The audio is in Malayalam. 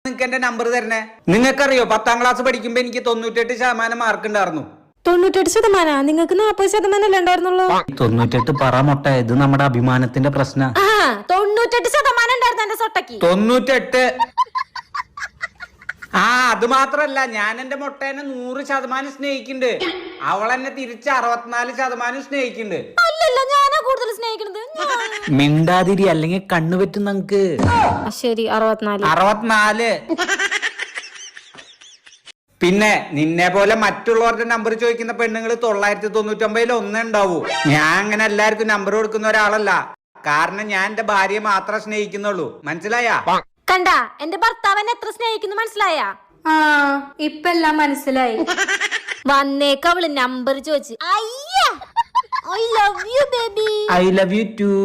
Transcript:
നിങ്ങൾക്ക് എന്റെ നമ്പർ തരണേ? നിങ്ങൾക്കറിയോ 10ാം ക്ലാസ് പഠിക്കുമ്പോ എനിക്ക് 98% മാർക്ക് ഉണ്ടായിരുന്നു. 98%? നിങ്ങൾക്ക് 40% അല്ലേ ഉണ്ടായിരുന്നുള്ളൂ? 98 പറ മൊട്ട, ഇത് നമ്മുടെ അഭിമാനത്തിന്റെ പ്രശ്ന. 98% ഉണ്ടായിരുന്നു എന്റെ സൊട്ടക്ക്. 98. അത് മാത്രല്ല, ഞാൻ എന്റെ മൊട്ടേനെ 100% സ്നേഹിക്കുന്നുണ്ട്. അവളെന്നെ തിരിച്ച് 64% സ്നേഹിക്കുന്നുണ്ട്. അല്ലല്ലോ, ഞാനാ കൂടുതൽ സ്നേഹിക്കുന്നത്. മിണ്ടാതിരി, അല്ലെങ്കിൽ കണ്ണു പറ്റും നമുക്ക്. ശരി, 64. പിന്നെ നിന്നെ പോലെ മറ്റുള്ളവരുടെ നമ്പർ ചോദിക്കുന്ന പെണ്ണുങ്ങൾ 999 ഒന്നേ ഉണ്ടാവൂ. ഞാൻ അങ്ങനെ എല്ലാവർക്കും നമ്പർ കൊടുക്കുന്ന ഒരാളല്ല. കാരണം ഞാൻ എന്റെ ഭാര്യയെ മാത്രമേ സ്നേഹിക്കുന്നുള്ളൂ. മനസ്സിലായാ? കണ്ട, എന്റെ ഭർത്താവിനെ എത്ര സ്നേഹിക്കുന്നു മനസ്സിലായ? ഇപ്പൊ എല്ലാം മനസ്സിലായി. വന്നേക്ക് അവള് നമ്പർ ചോദിച്ചു. I love you baby. I love you too.